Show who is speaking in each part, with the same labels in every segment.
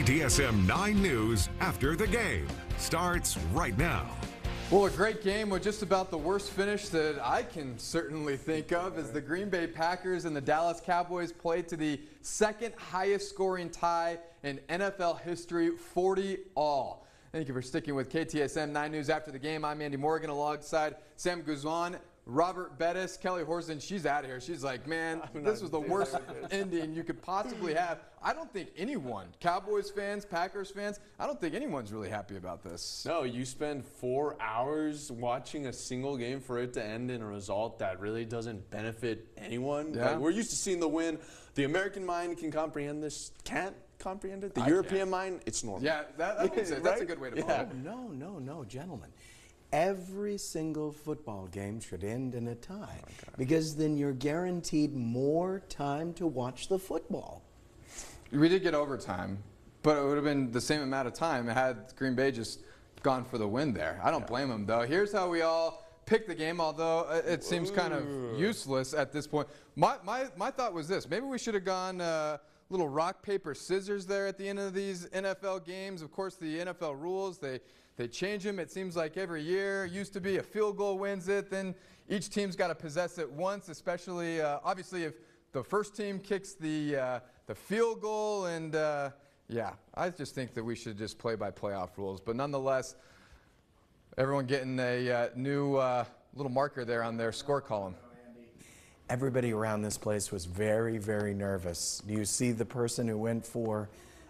Speaker 1: KTSM 9 News after the game starts right now.
Speaker 2: Well, a great game with just about the worst finish that I can certainly think of as the Green Bay Packers and the Dallas Cowboys played to the second highest scoring tie in NFL history, 40-all. Thank you for sticking with KTSM 9 News after the game. I'm Andy Morgan alongside Sam Guzman, Robert Bettis, Kelly Horson. She's out of here. She's like, man, this was the worst ending you could possibly have. I don't think anyone, Cowboys fans, Packers fans, I don't think anyone's really happy about this.
Speaker 3: No, you spend 4 hours watching a single game for it to end in a result that really doesn't benefit anyone.
Speaker 2: Yeah.
Speaker 3: Like, we're used to seeing the win. The American mind can comprehend this. Can't comprehend it. The European mind, it's normal.
Speaker 2: Yeah, that makes sense. That's a good way to put it.
Speaker 4: No, gentlemen. Every single football game should end in a tie because then you're guaranteed more time to watch the football.
Speaker 2: We did get overtime, but it would have been the same amount of time had Green Bay just gone for the win there. I don't blame them, though. Here's how we all picked the game, although it seems kind of useless at this point. My thought was this. Maybe we should have gone little rock, paper, scissors there at the end of these NFL games. Of course, the NFL rules, they change them. It seems like every year. Used to be a field goal wins it. Then each team's got to possess it once, especially obviously if the first team kicks the field goal. And yeah, I just think that we should just play by playoff rules. But nonetheless, everyone getting a new little marker there on their score column.
Speaker 4: Everybody around this place was very, very nervous. Do you see the person who went for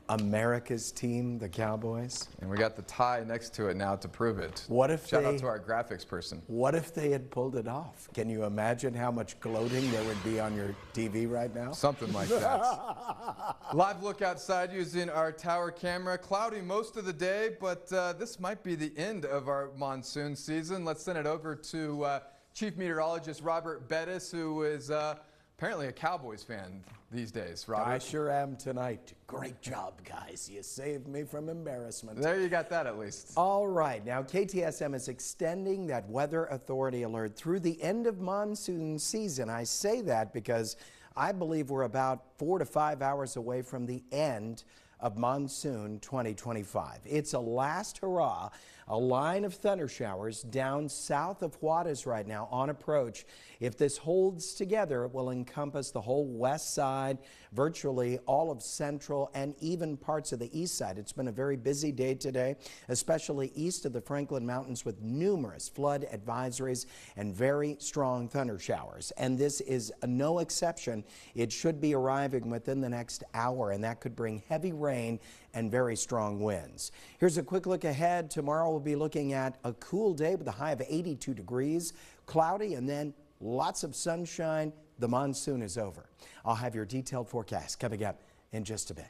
Speaker 4: America's team, the Cowboys?
Speaker 2: And we got the tie next to it now to prove it.
Speaker 4: What if
Speaker 2: Shout out to our graphics person.
Speaker 4: What if they had pulled it off? Can you imagine how much gloating there would be on your TV right now?
Speaker 2: Something like that. Live look outside using our tower camera. Cloudy most of the day, but this might be the end of our monsoon season. Let's send it over to Chief Meteorologist Robert Bettis, who is apparently a Cowboys fan these days. Robert?
Speaker 4: I sure am tonight. Great job, guys. You saved me from embarrassment.
Speaker 2: There, you got that at least.
Speaker 4: All right. Now, KTSM is extending that weather authority alert through the end of monsoon season. I say that because I believe we're about 4 to 5 hours away from the end of monsoon 2025. It's a last hurrah. A line of thunder showers down south of Juarez right now on approach. If this holds together, it will encompass the whole west side, virtually all of central and even parts of the east side. It's been a very busy day today, especially east of the Franklin Mountains with numerous flood advisories and very strong thunder showers. And this is no exception. It should be arriving within the next hour, and that could bring heavy rain and very strong winds. Here's a quick look ahead. Tomorrow we'll be looking at a cool day with a high of 82 degrees, cloudy, and then lots of sunshine. The monsoon is over. I'll have your detailed forecast coming up in just a bit.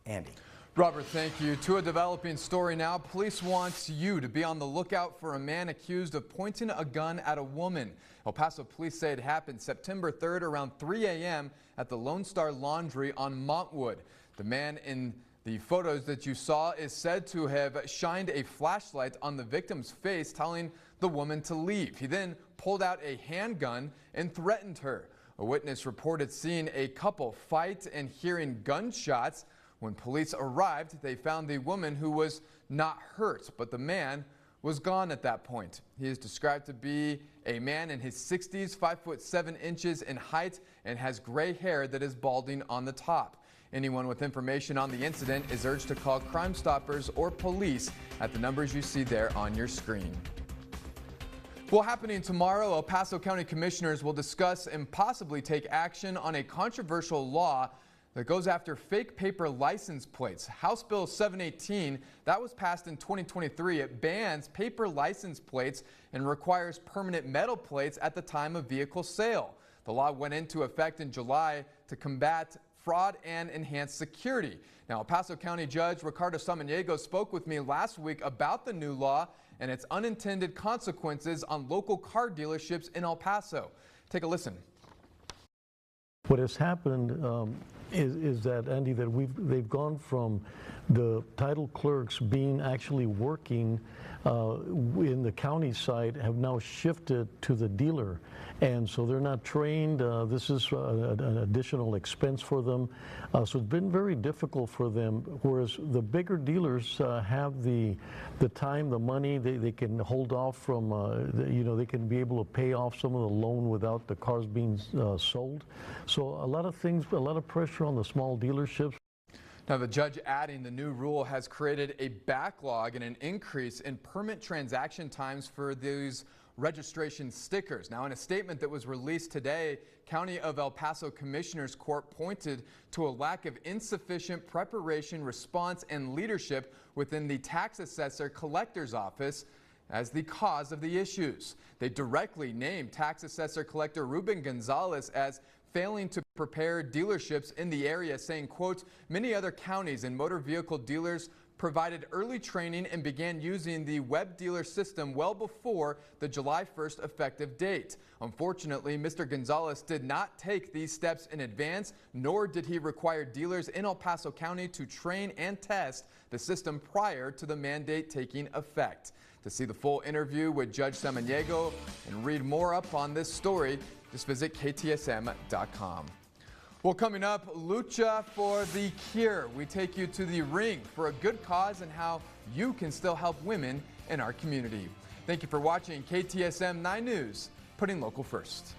Speaker 4: Andy.
Speaker 2: Robert, thank you. To a developing story now. Police want you to be on the lookout for a man accused of pointing a gun at a woman. El Paso police say it happened September 3rd around 3 a.m. at the Lone Star Laundry on Montwood. The man in the photos that you saw is said to have shined a flashlight on the victim's face, telling the woman to leave. He then pulled out a handgun and threatened her. A witness reported seeing a couple fight and hearing gunshots. When police arrived, they found the woman who was not hurt, but the man was gone at that point. He is described to be a man in his 60s, 5'7" in height, and has gray hair that is balding on the top. Anyone with information on the incident is urged to call Crime Stoppers or police at the numbers you see there on your screen. Well, happening tomorrow, El Paso County Commissioners will discuss and possibly take action on a controversial law that goes after fake paper license plates. House Bill 718, that was passed in 2023. It bans paper license plates and requires permanent metal plates at the time of vehicle sale. The law went into effect in July to combat fraud and enhance security. Now, El Paso County Judge Ricardo Samaniego spoke with me last week about the new law and its unintended consequences on local car dealerships in El Paso. Take a listen.
Speaker 5: What has happened is that, Andy, that they've gone from the title clerks being actually working in the county side have now shifted to the dealer. And so they're not trained. This is an additional expense for them. So it's been very difficult for them, whereas the bigger dealers have the time, the money, they can hold off from, they can be able to pay off some of the loan without the cars being sold. So a lot of things, a lot of pressure on the small dealerships.
Speaker 2: Now, the judge adding the new rule has created a backlog and an increase in permit transaction times for these registration stickers. Now, in a statement that was released today, County of El Paso Commissioners Court pointed to a lack of insufficient preparation, response, and leadership within the tax assessor collector's office as the cause of the issues. They directly named tax assessor collector Ruben Gonzalez as failing to prepare dealerships in the area, saying, quote, many other counties and motor vehicle dealers provided early training and began using the web dealer system well before the July 1st effective date. Unfortunately, Mr. Gonzalez did not take these steps in advance, nor did he require dealers in El Paso County to train and test the system prior to the mandate taking effect. To see the full interview with Judge Samaniego and read more up on this story, just visit KTSM.com. Well, coming up, Lucha for the Cure. We take you to the ring for a good cause and how you can still help women in our community. Thank you for watching KTSM 9 News, putting local first.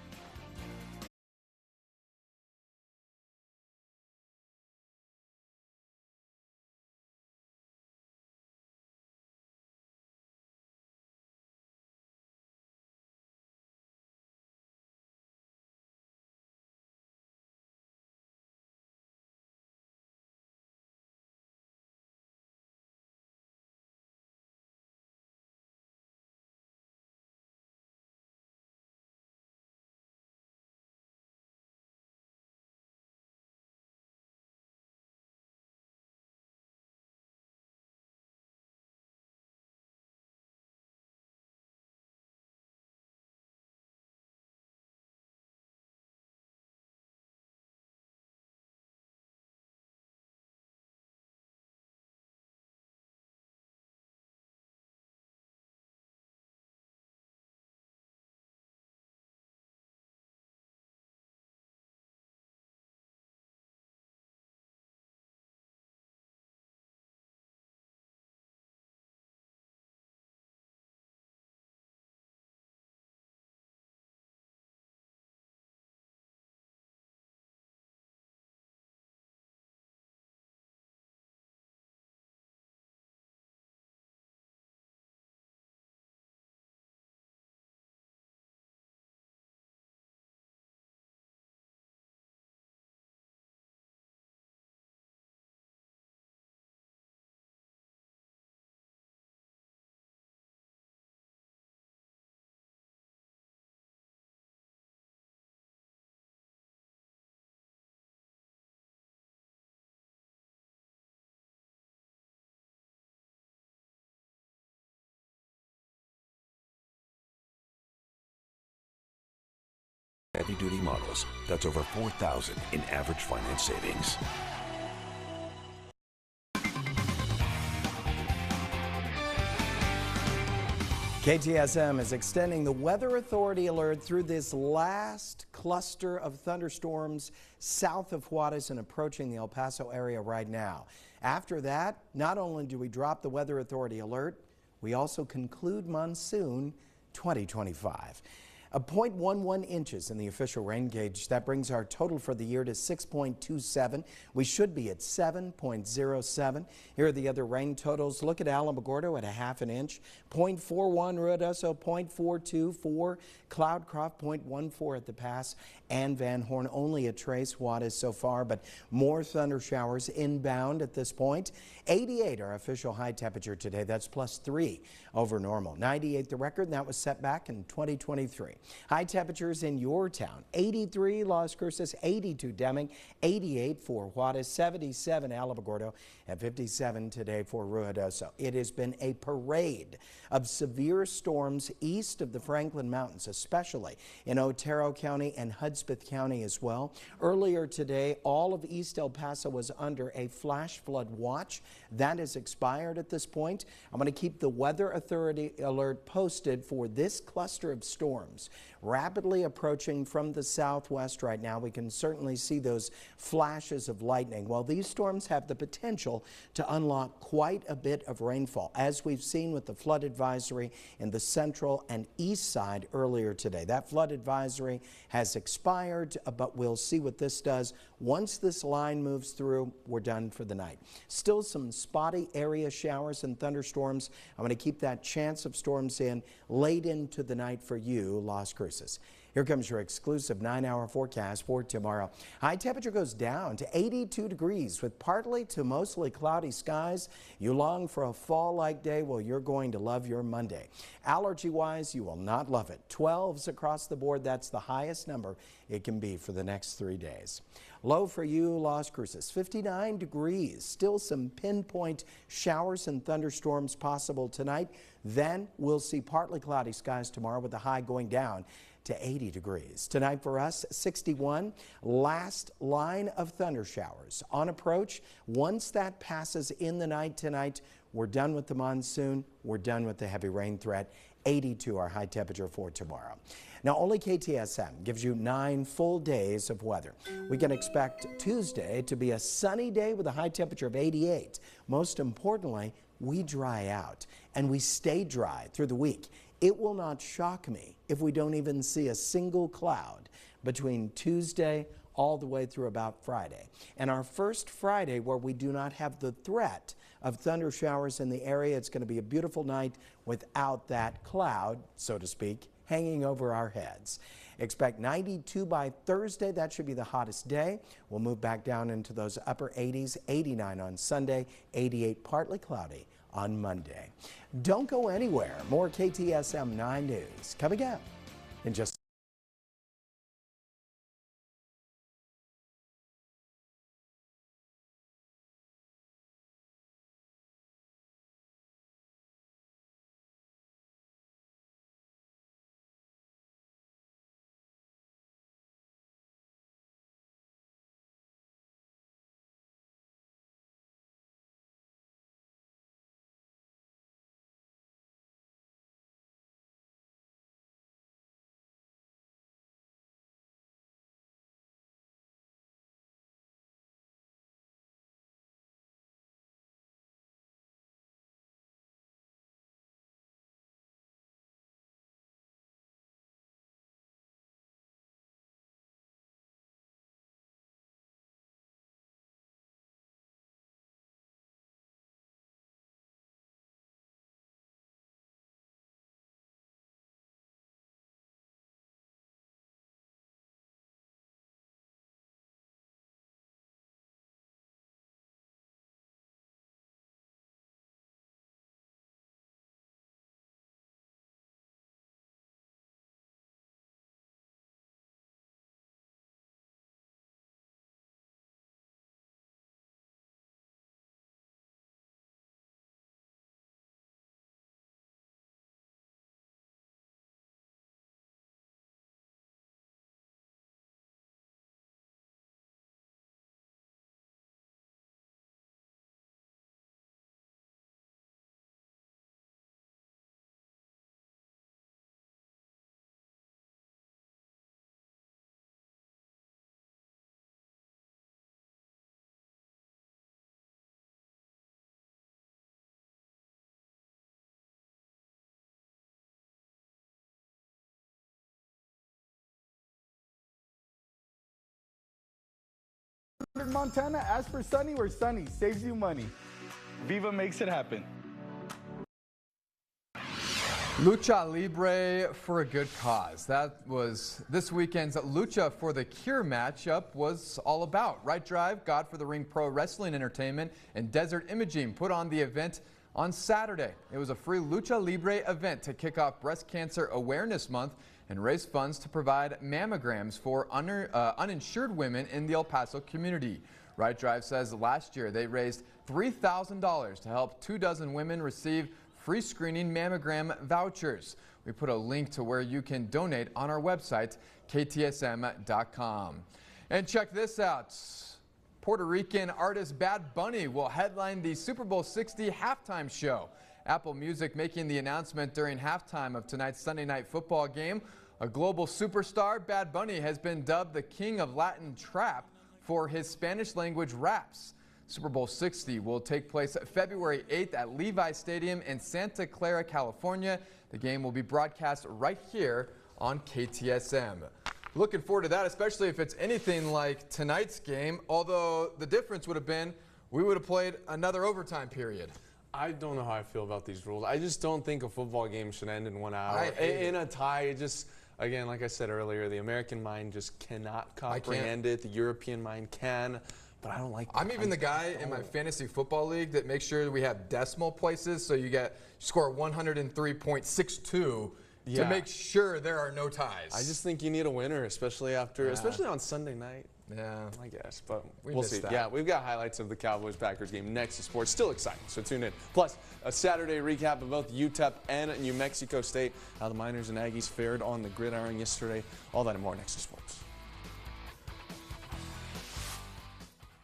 Speaker 6: Heavy-duty models. That's over $4,000 in average finance savings.
Speaker 4: KTSM is extending the Weather Authority alert through this last cluster of thunderstorms south of Juarez and approaching the El Paso area right now. After that, not only do we drop the Weather Authority alert, we also conclude monsoon 2025. 0.11 inches in the official rain gauge. That brings our total for the year to 6.27. We should be at 7.07. Here are the other rain totals. Look at Alamogordo at a ½ an inch. 0.41 Ruidoso, 0.42 for Cloudcroft, 0.14 at the Pass, and Van Horn. Only a trace Juarez so far, but more thunder showers inbound at this point. 88 our official high temperature today. That's +3 over normal. 98 the record, and that was set back in 2023. High temperatures in your town: 83 Las Cruces, 82 Deming, 88 for Juarez, 77 Alamogordo, and 57 today for Ruidoso. It has been a parade of severe storms east of the Franklin Mountains, especially in Otero County and Hudspeth County as well. Earlier today, all of East El Paso was under a flash flood watch. That has expired at this point. I'm going to keep the Weather Authority alert posted for this cluster of storms rapidly approaching from the southwest right now. We can certainly see those flashes of lightning. Well, these storms have the potential to unlock quite a bit of rainfall, as we've seen with the flood advisory in the central and east side earlier today. That flood advisory has expired, but we'll see what this does. Once this line moves through, we're done for the night. Still some spotty area showers and thunderstorms. I'm going to keep that chance of storms in late into the night for you, Las Cruces. Here comes your exclusive 9-hour forecast for tomorrow. High temperature goes down to 82 degrees with partly to mostly cloudy skies. You long for a fall-like day? Well, you're going to love your Monday. Allergy-wise, you will not love it. 12s across the board. That's the highest number it can be for the next 3 days. Low for you, Las Cruces, 59 degrees. Still some pinpoint showers and thunderstorms possible tonight. Then we'll see partly cloudy skies tomorrow with the high going down to 80 degrees. Tonight for us, 61. Last line of thunder showers on approach. Once that passes in the night tonight, we're done with the monsoon. We're done with the heavy rain threat. 82 our high temperature for tomorrow. Now, only KTSM gives you 9 full days of weather. We can expect Tuesday to be a sunny day with a high temperature of 88. Most importantly, we dry out and we stay dry through the week. It will not shock me if we don't even see a single cloud between Tuesday all the way through about Friday. And our first Friday where we do not have the threat of thunder showers in the area, it's going to be a beautiful night without that cloud, so to speak, hanging over our heads. Expect 92 by Thursday. That should be the hottest day. We'll move back down into those upper 80s, 89 on Sunday, 88 partly cloudy on Monday. Don't go anywhere. More KTSM 9 News coming up in just
Speaker 7: Montana, ask for Sunny where Sunny saves you money. Viva makes it happen.
Speaker 2: Lucha Libre for a good cause. That was this weekend's Lucha for the Cure matchup was all about. Right Drive, God for the Ring Pro Wrestling Entertainment, and Desert Imaging put on the event on Saturday. It was a free Lucha Libre event to kick off Breast Cancer Awareness Month. and raise funds to provide mammograms for uninsured women in the El Paso community. Right Drive says last year they raised $3,000 to help 24 women receive free screening mammogram vouchers. We put a link to where you can donate on our website, KTSM.com. And check this out. Puerto Rican artist Bad Bunny will headline the Super Bowl 60 halftime show. Apple Music making the announcement during halftime of tonight's Sunday night football game. A global superstar, Bad Bunny has been dubbed the king of Latin trap for his Spanish language raps. Super Bowl 60 will take place February 8th at Levi Stadium in Santa Clara, California. The game will be broadcast right here on KTSM. Looking forward to that, especially if it's anything like tonight's game, although the difference would have been we would have played another overtime period.
Speaker 3: I don't know how I feel about these rules. I just don't think a football game should end in 1 hour. In a tie, it just, again, like I said earlier, the American mind just cannot comprehend it. The European mind can. But I don't like that.
Speaker 2: I'm even the guy in my fantasy football league that makes sure we have decimal places, so you score 103.62 to make sure there are no ties.
Speaker 3: I just think you need a winner, especially on Sunday night. Yeah, I guess, but we'll see.
Speaker 2: That.
Speaker 3: Yeah, we've got highlights of the Cowboys-Packers game next to sports. Still exciting, so tune in. Plus, a Saturday recap of both UTEP and New Mexico State, how the Miners and Aggies fared on the gridiron yesterday. All that and more next to sports.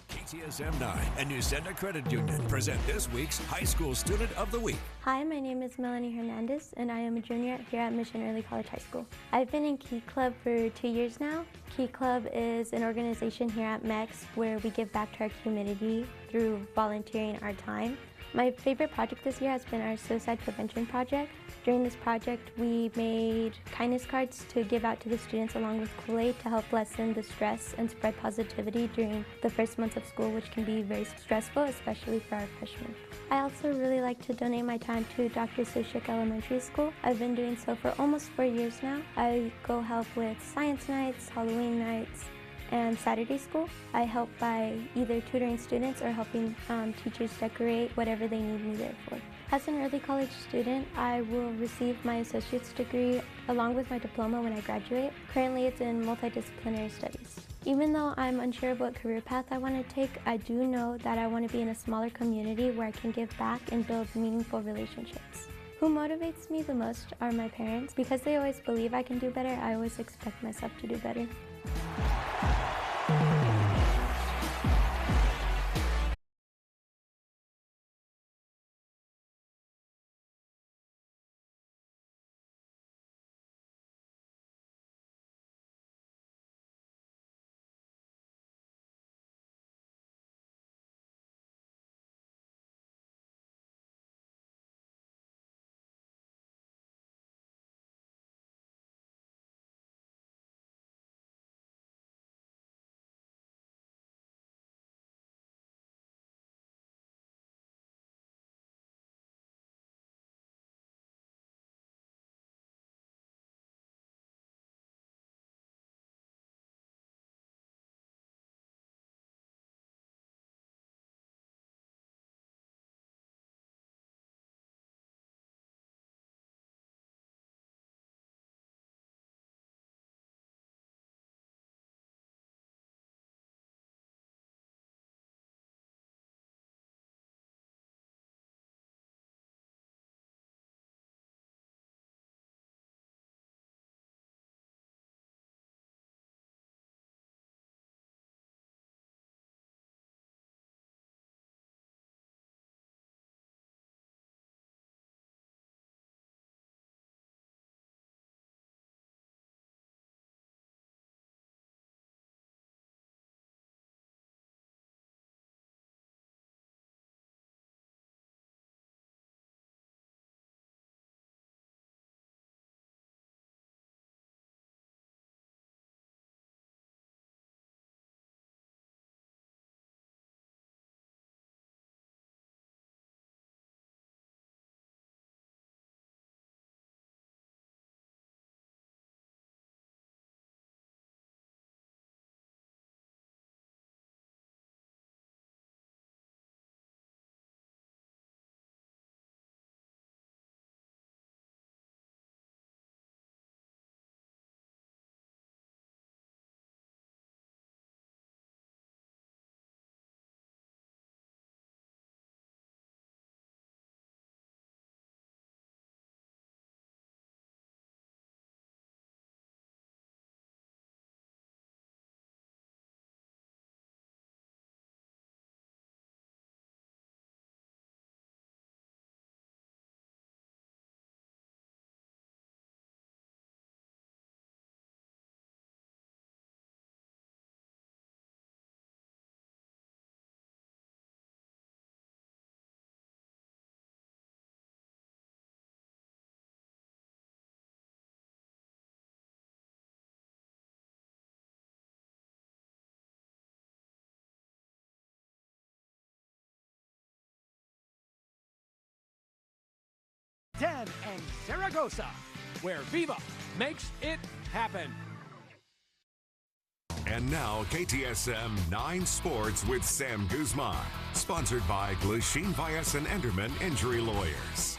Speaker 6: KTSM 9 and New Senda Credit Union present this week's High School Student of the Week.
Speaker 8: Hi, my name is Melanie Hernandez, and I am a junior here at Mission Early College High School. I've been in Key Club for 2 years now. Key Club is an organization here at MEX where we give back to our community through volunteering our time. My favorite project this year has been our suicide prevention project. During this project, we made kindness cards to give out to the students along with Kool-Aid to help lessen the stress and spread positivity during the first months of school, which can be very stressful, especially for our freshmen. I also really like to donate my time to Dr. Sushik Elementary School. I've been doing so for almost 4 years now. I go help with science nights, Halloween nights, and Saturday school. I help by either tutoring students or helping teachers decorate whatever they need me there for. As an early college student, I will receive my associate's degree along with my diploma when I graduate. Currently, it's in multidisciplinary studies. Even though I'm unsure of what career path I want to take, I do know that I want to be in a smaller community where I can give back and build meaningful relationships. Who motivates me the most are my parents. Because they always believe I can do better, I always expect myself to do better.
Speaker 9: Borderland and Zaragoza, where Viva makes it happen.
Speaker 1: And now KTSM 9 Sports with Sam Guzman, sponsored by Glasheen Vyas and Enderman Injury Lawyers.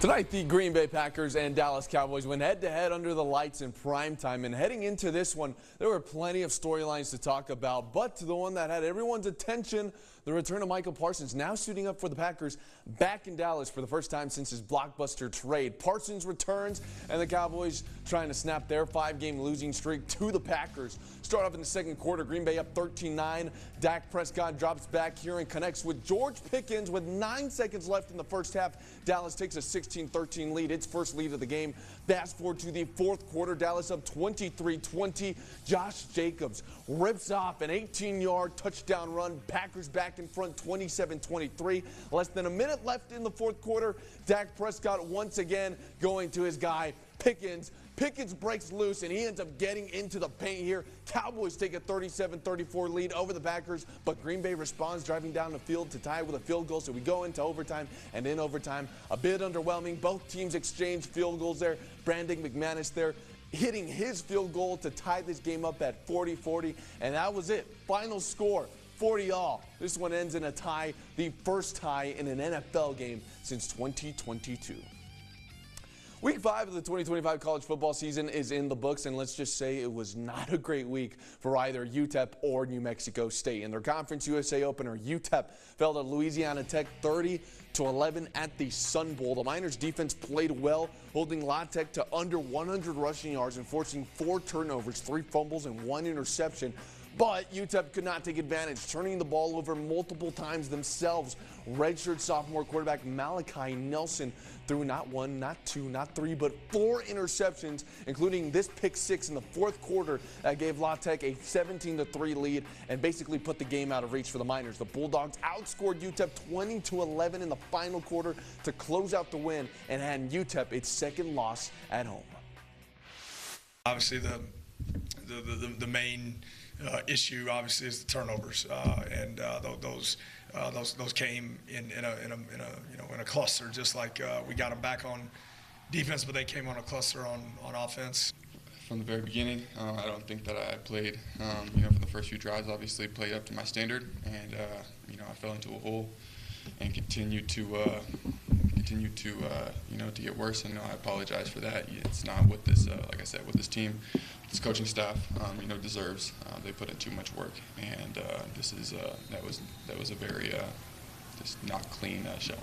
Speaker 3: Tonight, the Green Bay Packers and Dallas Cowboys went head-to-head under the lights in prime time. And heading into this one, there were plenty of storylines to talk about. But the one that had everyone's attention, the return of Michael Parsons, now suiting up for the Packers back in Dallas for the first time since his blockbuster trade. Parsons returns, and the Cowboys trying to snap their 5-game losing streak to the Packers. Start off in the second quarter, Green Bay up 13-9. Dak Prescott drops back here and connects with George Pickens with 9 seconds left in the first half. Dallas takes a 16-13 lead, its first lead of the game. Fast forward to the fourth quarter, Dallas up 23-20. Josh Jacobs rips off an 18-yard touchdown run. Packers back in front 27-23. Less than a minute left in the fourth quarter. Dak Prescott once again going to his guy, Pickens. Pickens breaks loose, and he ends up getting into the paint here. Cowboys take a 37-34 lead over the Packers, but Green Bay responds, driving down the field to tie with a field goal. So we go into overtime, and in overtime, a bit underwhelming. Both teams exchange field goals there. Brandon McManus there hitting his field goal to tie this game up at 40-40, and that was it. Final score, 40-all. This one ends in a tie, the first tie in an NFL game since 2022. Week 5 of the 2025 college football season is in the books, and let's just say it was not a great week for either UTEP or New Mexico State. In their Conference USA opener, UTEP fell to Louisiana Tech 30-11 at the Sun Bowl. The Miners' defense played well, holding La Tech to under 100 rushing yards and forcing 4 turnovers, 3 fumbles, and 1 interception. But UTEP could not take advantage, turning the ball over multiple times themselves. Redshirt sophomore quarterback Malachi Nelson threw not 1, not 2, not 3, but 4 interceptions, including this pick 6 in the fourth quarter that gave La Tech a 17-3 lead and basically put the game out of reach for the Miners. The Bulldogs outscored UTEP 20-11 in the final quarter to close out the win and hand UTEP its second loss at home.
Speaker 10: Obviously, the main issue obviously is the turnovers, and those came in a cluster, just like we got them back on defense, but they came on a cluster on offense.
Speaker 11: From the very beginning, I don't think that I played, for the first few drives, obviously played up to my standard, and I fell into a hole and continued to get worse. And I apologize for that. It's not what this, like I said, with this team, this coaching staff, deserves. They put in too much work, and that was a very just not clean showing.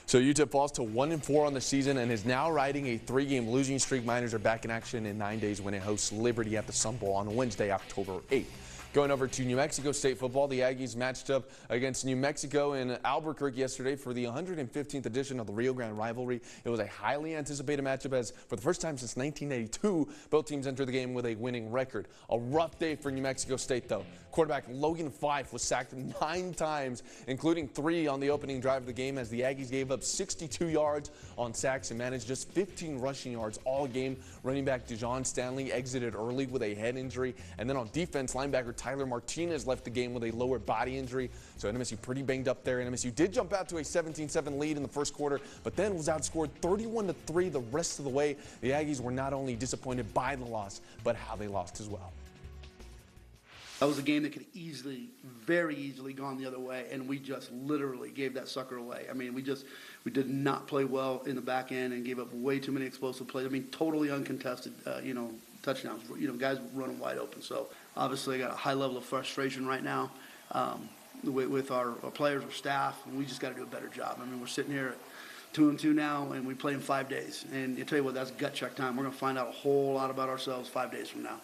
Speaker 3: So UTEP falls to 1-4 on the season and is now riding a 3-game losing streak. Miners are back in action in 9 days when it hosts Liberty at the Sun Bowl on Wednesday, October 8th. Going over to New Mexico State football, the Aggies matched up against New Mexico in Albuquerque yesterday for the 115th edition of the Rio Grande rivalry. It was a highly anticipated matchup as, for the first time since 1982, both teams entered the game with a winning record. A rough day for New Mexico State, though. Quarterback Logan Fife was sacked 9 times, including 3 on the opening drive of the game, as the Aggies gave up 62 yards on sacks and managed just 15 rushing yards all game. Running back Dejon Stanley exited early with a head injury, and then on defense, linebacker Tyler Martinez left the game with a lower body injury. So NMSU pretty banged up there. NMSU did jump out to a 17-7 lead in the first quarter, but then was outscored 31-3 the rest of the way. The Aggies were not only disappointed by the loss, but how they lost as well.
Speaker 12: That was a game that could very easily gone the other way, and we just literally gave that sucker away. I mean, we did not play well in the back end and gave up way too many explosive plays. I mean, totally uncontested, touchdowns. Guys running wide open. So obviously, I got a high level of frustration right now with our players, our staff, and we just got to do a better job. I mean, we're sitting here at 2-2 now, and we play in 5 days. And I tell you what, that's gut check time. We're going to find out a whole lot about ourselves 5 days from now.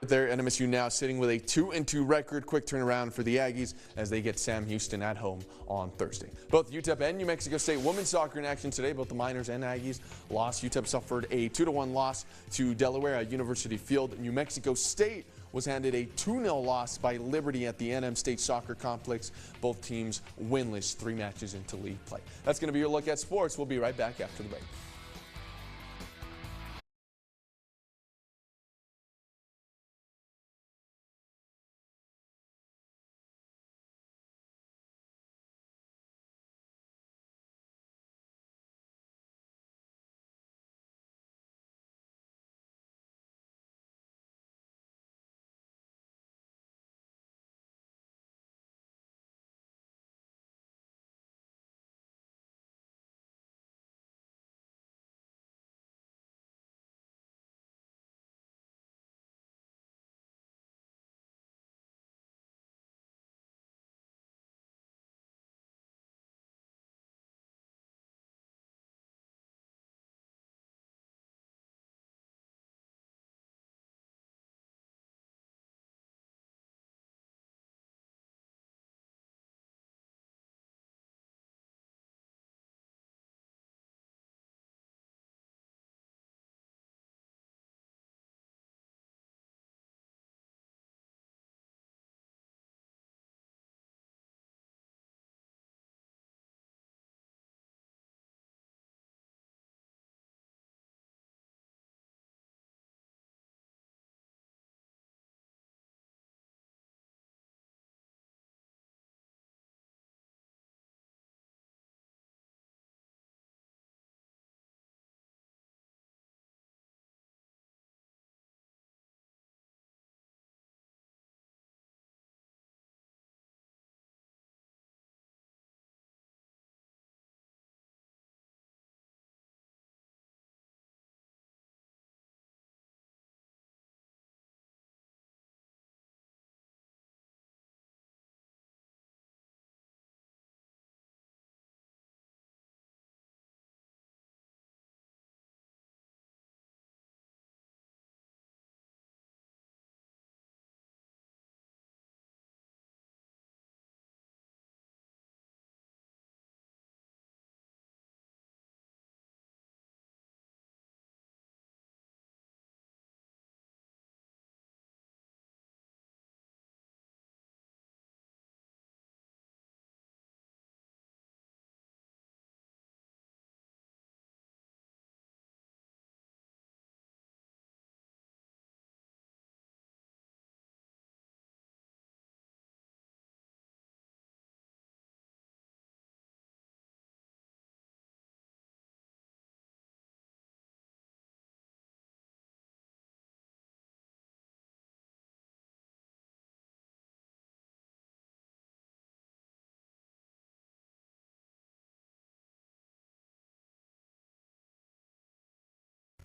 Speaker 3: There, NMSU now sitting with a 2-2 record. Quick turnaround for the Aggies as they get Sam Houston at home on Thursday. Both UTEP and New Mexico State women's soccer in action today. Both the Miners and Aggies lost. UTEP suffered a 2-1 loss to Delaware at University Field. New Mexico State was handed a 2-0 loss by Liberty at the NM State Soccer Complex. Both teams winless 3 matches into league play. That's going to be your look at sports. We'll be right back after the break.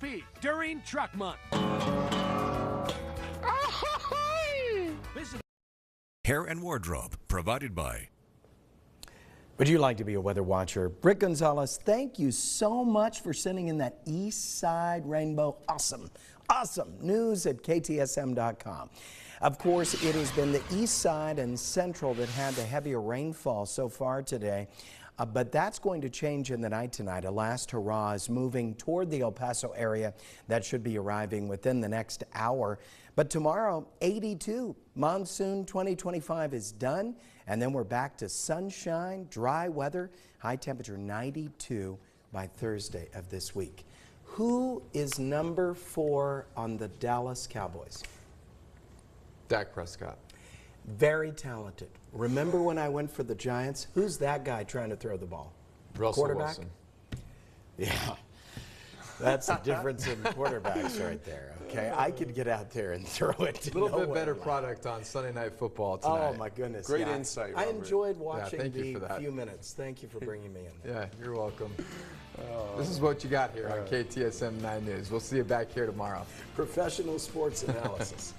Speaker 9: speed during Truck Month. Visit
Speaker 6: Hair and wardrobe provided by.
Speaker 4: Would you like to be a weather watcher? Rick Gonzalez, thank you so much for sending in that East Side Rainbow. Awesome, awesome news at KTSM.com. Of course, it has been the East Side and Central that had the heavier rainfall so far today. But that's going to change in the night tonight. A last hurrah is moving toward the El Paso area. That should be arriving within the next hour. But tomorrow, 82. Monsoon 2025 is done. And then we're back to sunshine, dry weather, high temperature 92 by Thursday of this week. Who is number 4 on the Dallas Cowboys?
Speaker 2: Dak Prescott.
Speaker 4: Very talented. Remember when I went for the Giants? Who's that guy trying to throw the ball?
Speaker 2: Russell
Speaker 4: Quarterback?
Speaker 2: Wilson.
Speaker 4: Yeah. That's the difference in quarterbacks right there. Okay, I could get out there and throw it.
Speaker 2: A little bit better product on Sunday Night Football tonight.
Speaker 4: Oh my goodness!
Speaker 3: Great insight, Robert.
Speaker 4: I enjoyed watching
Speaker 2: thank you for
Speaker 4: the
Speaker 2: that.
Speaker 4: few minutes. Thank you for bringing me in.
Speaker 2: Yeah, you're welcome. This is what you got here on KTSM 9 News. We'll see you back here tomorrow.
Speaker 4: Professional sports analysis.